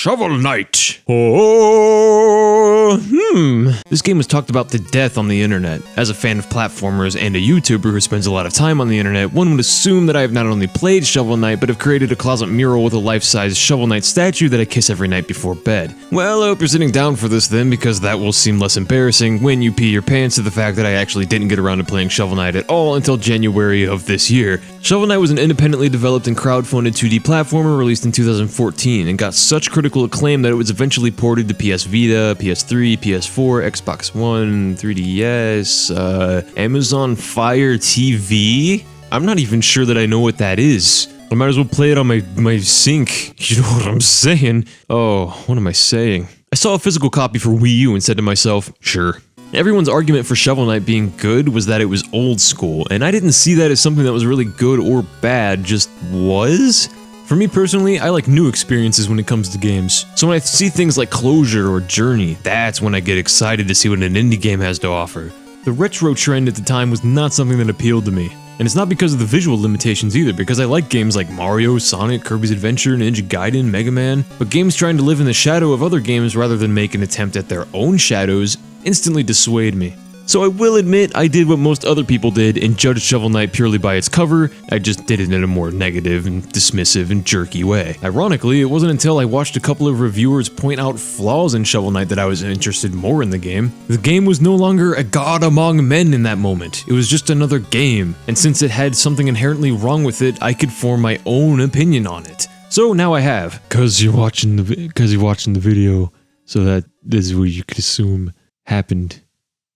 Shovel Knight. Oh, This game was talked about to death on the internet. As a fan of platformers and a YouTuber who spends a lot of time on the internet, one would assume that I have not only played Shovel Knight, but have created a closet mural with a life-size Shovel Knight statue that I kiss every night before bed. Well, I hope you're sitting down for this then, because that will seem less embarrassing when you pee your pants to the fact that I actually didn't get around to playing Shovel Knight at all until January of this year. Shovel Knight was an independently developed and crowdfunded 2D platformer released in 2014 and got such critical acclaim that it was eventually ported to PS Vita, PS3, PS4, Xbox One, 3DS, Amazon Fire TV? I'm not even sure that I know what that is. I might as well play it on my sink, you know what I'm saying? Oh, what am I saying? I saw a physical copy for Wii U and said to myself, sure. Everyone's argument for Shovel Knight being good was that it was old school, and I didn't see that as something that was really good or bad, just was? For me personally, I like new experiences when it comes to games. So when I see things like Closure or Journey, that's when I get excited to see what an indie game has to offer. The retro trend at the time was not something that appealed to me. And it's not because of the visual limitations either, because I like games like Mario, Sonic, Kirby's Adventure, Ninja Gaiden, Mega Man, but games trying to live in the shadow of other games rather than make an attempt at their own shadows instantly dissuade me. So I will admit I did what most other people did and judged Shovel Knight purely by its cover. I just did it in a more negative and dismissive and jerky way. Ironically, it wasn't until I watched a couple of reviewers point out flaws in Shovel Knight that I was interested more in the game. The game was no longer a god among men in that moment. It was just another game, and since it had something inherently wrong with it, I could form my own opinion on it. So now I have. Cause you're watching the video, so that is what you could assume happened.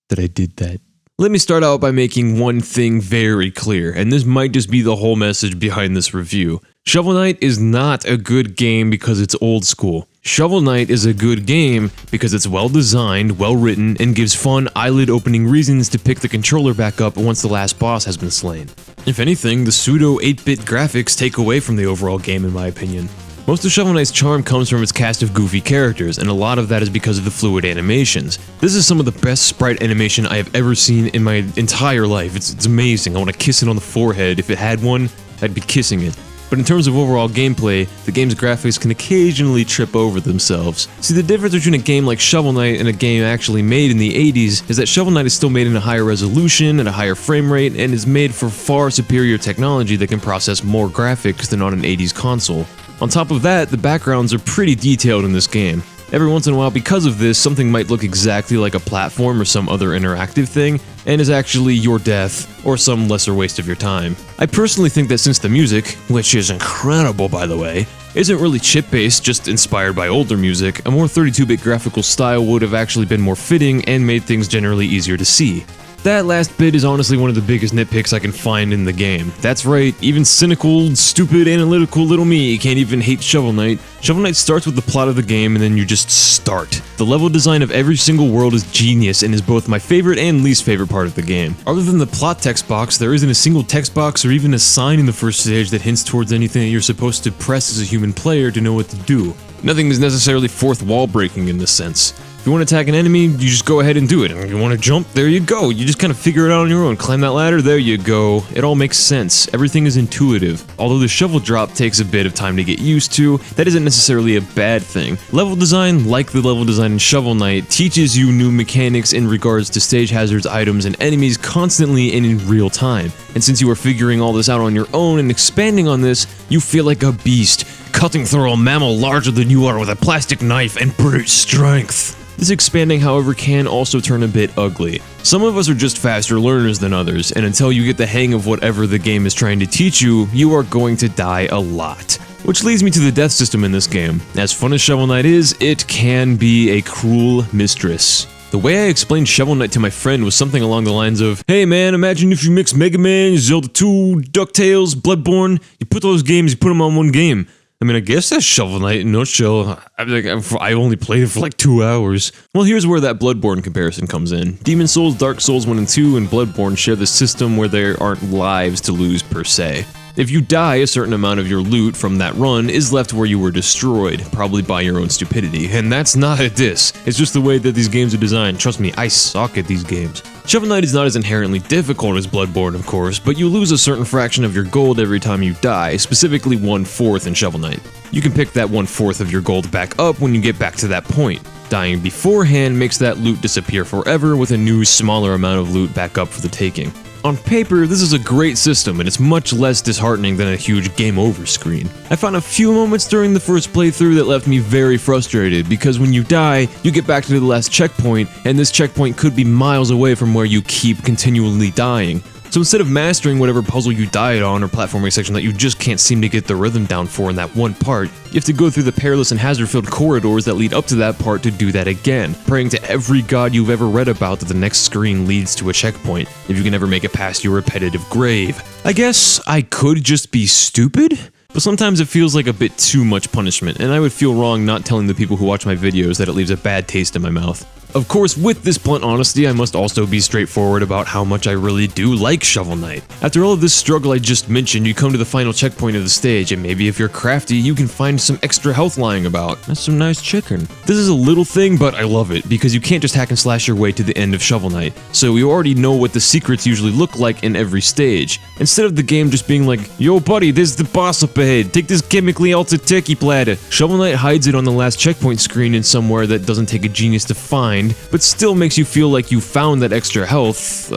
That I did that. Let me start out by making one thing very clear, and this might just be the whole message behind this review. Shovel Knight is not a good game because it's old school. Shovel Knight is a good game because it's well designed, well written, and gives fun, eyelid-opening reasons to pick the controller back up once the last boss has been slain. If anything, the pseudo 8-bit graphics take away from the overall game in my opinion. Most of Shovel Knight's charm comes from its cast of goofy characters, and a lot of that is because of the fluid animations. This is some of the best sprite animation I have ever seen in my entire life. It's amazing. I want to kiss it on the forehead. If it had one, I'd be kissing it. But in terms of overall gameplay, the game's graphics can occasionally trip over themselves. See, the difference between a game like Shovel Knight and a game actually made in the 80s is that Shovel Knight is still made in a higher resolution and a higher frame rate, and is made for far superior technology that can process more graphics than on an 80s console. On top of that, the backgrounds are pretty detailed in this game. Every once in a while, because of this, something might look exactly like a platform or some other interactive thing, and is actually your death, or some lesser waste of your time. I personally think that since the music, which is incredible by the way, isn't really chip-based, just inspired by older music, a more 32-bit graphical style would have actually been more fitting and made things generally easier to see. That last bit is honestly one of the biggest nitpicks I can find in the game. That's right, even cynical, stupid, analytical little me can't even hate Shovel Knight. Shovel Knight starts with the plot of the game and then you just start. The level design of every single world is genius and is both my favorite and least favorite part of the game. Other than the plot text box, there isn't a single text box or even a sign in the first stage that hints towards anything that you're supposed to press as a human player to know what to do. Nothing is necessarily fourth wall breaking in this sense. If you want to attack an enemy, you just go ahead and do it. And if you want to jump, there you go. You just kind of figure it out on your own. Climb that ladder, there you go. It all makes sense. Everything is intuitive. Although the shovel drop takes a bit of time to get used to, that isn't necessarily a bad thing. Level design, like the level design in Shovel Knight, teaches you new mechanics in regards to stage hazards, items, and enemies constantly and in real time. And since you are figuring all this out on your own and expanding on this, you feel like a beast, cutting through a mammal larger than you are with a plastic knife and brute strength. This expanding, however, can also turn a bit ugly. Some of us are just faster learners than others, and until you get the hang of whatever the game is trying to teach you, you are going to die a lot. Which leads me to the death system in this game. As fun as Shovel Knight is, it can be a cruel mistress. The way I explained Shovel Knight to my friend was something along the lines of, hey man, imagine if you mix Mega Man, Zelda 2, DuckTales, Bloodborne, you put those games, you put them on one game. I mean, I guess that's Shovel Knight in a nutshell. I only played it for like 2 hours. Well, here's where that Bloodborne comparison comes in. Demon's Souls, Dark Souls 1 and 2, and Bloodborne share the system where there aren't lives to lose per se. If you die, a certain amount of your loot from that run is left where you were destroyed, probably by your own stupidity, and that's not a diss, it's just the way that these games are designed. Trust me, I suck at these games. Shovel Knight is not as inherently difficult as Bloodborne, of course, but you lose a certain fraction of your gold every time you die, specifically 1/4 in Shovel Knight. You can pick that 1/4 of your gold back up when you get back to that point. Dying beforehand makes that loot disappear forever with a new, smaller amount of loot back up for the taking. On paper, this is a great system, and it's much less disheartening than a huge game over screen. I found a few moments during the first playthrough that left me very frustrated, because when you die, you get back to the last checkpoint, and this checkpoint could be miles away from where you keep continually dying. So instead of mastering whatever puzzle you died on or platforming section that you just can't seem to get the rhythm down for in that one part, you have to go through the perilous and hazard-filled corridors that lead up to that part to do that again, praying to every god you've ever read about that the next screen leads to a checkpoint, if you can ever make it past your repetitive grave. I guess I could just be stupid? But sometimes it feels like a bit too much punishment, and I would feel wrong not telling the people who watch my videos that it leaves a bad taste in my mouth. Of course, with this blunt honesty, I must also be straightforward about how much I really do like Shovel Knight. After all of this struggle I just mentioned, you come to the final checkpoint of the stage, and maybe if you're crafty, you can find some extra health lying about. That's some nice chicken. This is a little thing, but I love it, because you can't just hack and slash your way to the end of Shovel Knight, so you already know what the secrets usually look like in every stage. Instead of the game just being like, yo buddy, there's the boss up ahead, take this chemically altered turkey platter. Shovel Knight hides it on the last checkpoint screen in somewhere that doesn't take a genius to find, but still makes you feel like you found that extra health,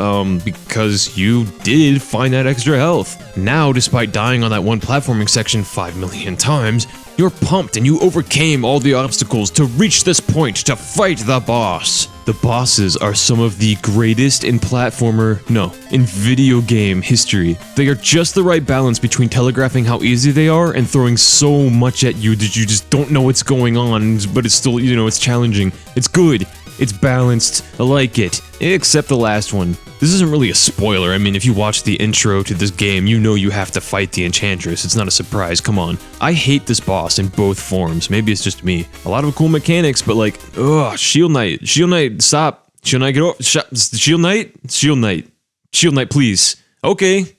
because you did find that extra health. Now, despite dying on that one platforming section 5 million times, you're pumped and you overcame all the obstacles to reach this point to fight the boss. The bosses are some of the greatest in in video game history. They are just the right balance between telegraphing how easy they are and throwing so much at you that you just don't know what's going on, but it's still, it's challenging. It's good. It's balanced. I like it. Except the last one. This isn't really a spoiler. I mean, if you watch the intro to this game, you know you have to fight the Enchantress. It's not a surprise, come on. I hate this boss in both forms. Maybe it's just me. A lot of cool mechanics, but like, ugh, Shield Knight. Shield Knight, stop. Shield Knight, get over. Shield Knight? Shield Knight. Shield Knight, please. Okay.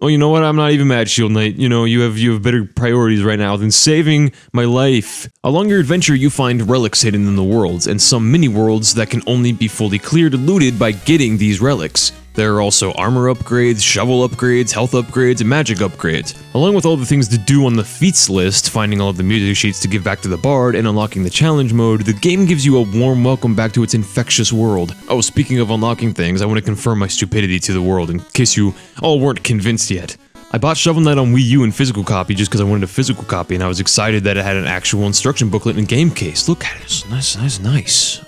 Oh, you know what? I'm not even mad, Shield Knight. You have better priorities right now than saving my life. Along your adventure, you find relics hidden in the worlds, and some mini-worlds that can only be fully cleared and looted by getting these relics. There are also armor upgrades, shovel upgrades, health upgrades, and magic upgrades. Along with all the things to do on the feats list, finding all of the music sheets to give back to the bard, and unlocking the challenge mode, the game gives you a warm welcome back to its infectious world. Oh, speaking of unlocking things, I want to confirm my stupidity to the world in case you all weren't convinced yet. I bought Shovel Knight on Wii U in physical copy just because I wanted a physical copy, and I was excited that it had an actual instruction booklet and game case. Look at it, it's nice.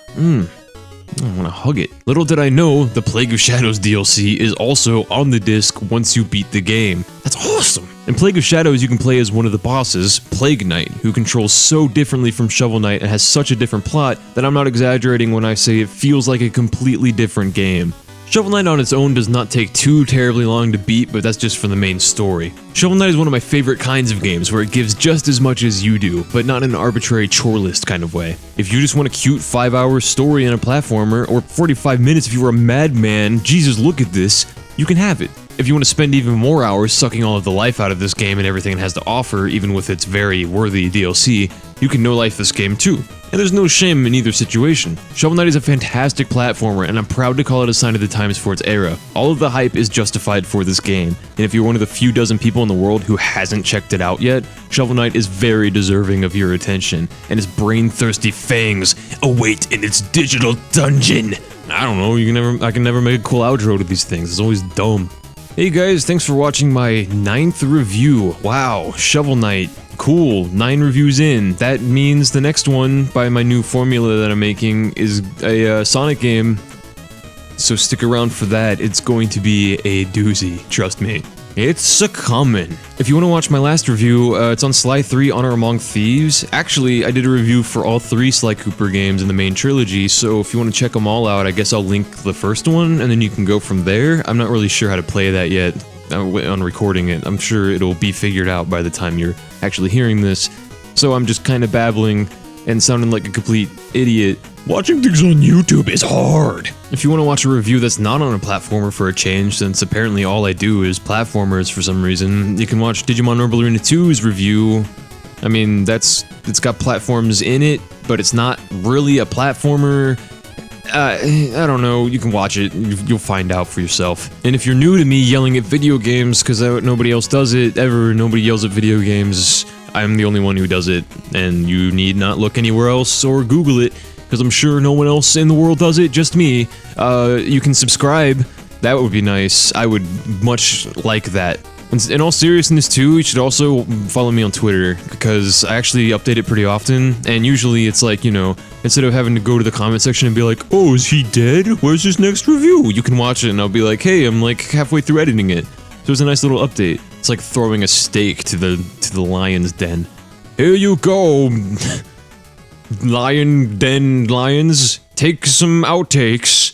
I want to hug it. Little did I know, the Plague of Shadows DLC is also on the disc once you beat the game. That's awesome! In Plague of Shadows, you can play as one of the bosses, Plague Knight, who controls so differently from Shovel Knight and has such a different plot that I'm not exaggerating when I say it feels like a completely different game. Shovel Knight on its own does not take too terribly long to beat, but that's just for the main story. Shovel Knight is one of my favorite kinds of games where it gives just as much as you do, but not in an arbitrary chore list kind of way. If you just want a cute 5-hour story and a platformer, or 45 minutes if you were a madman, Jesus look at this, you can have it. If you want to spend even more hours sucking all of the life out of this game and everything it has to offer, even with its very worthy DLC, you can no-life this game too. And there's no shame in either situation. Shovel Knight is a fantastic platformer, and I'm proud to call it a sign of the times for its era. All of the hype is justified for this game, and if you're one of the few dozen people in the world who hasn't checked it out yet, Shovel Knight is very deserving of your attention, and his brain-thirsty fangs await in its digital dungeon. I don't know, I can never make a cool outro to these things, it's always dumb. Hey guys, thanks for watching my 9th review. Wow, Shovel Knight. Cool, 9 reviews in. That means the next one, by my new formula that I'm making, is a Sonic game. So stick around for that, it's going to be a doozy, trust me. It's a-comin'. If you want to watch my last review, it's on Sly 3 Honor Among Thieves. Actually, I did a review for all 3 Sly Cooper games in the main trilogy, so if you want to check them all out, I guess I'll link the first one, and then you can go from there. I'm not really sure how to play that yet on recording it. I'm sure it'll be figured out by the time you're actually hearing this. So I'm just kind of babbling and sounding like a complete idiot. Watching things on YouTube is hard. If you want to watch a review that's not on a platformer for a change, since apparently all I do is platformers for some reason, you can watch Digimon Orbital Arena 2's review. I mean, it's got platforms in it, but it's not really a platformer. I don't know, you can watch it, you'll find out for yourself. And if you're new to me yelling at video games, because nobody else does it, nobody yells at video games, I'm the only one who does it, and you need not look anywhere else or Google it, because I'm sure no one else in the world does it, just me. You can subscribe, that would be nice, I would much like that. In all seriousness too, you should also follow me on Twitter, because I actually update it pretty often, and usually it's like, you know, instead of having to go to the comment section and be like, oh, is he dead? Where's his next review? You can watch it and I'll be like, hey, I'm like halfway through editing it. So it's a nice little update. It's like throwing a steak to the lion's den. Here you go, lion den lions, take some outtakes.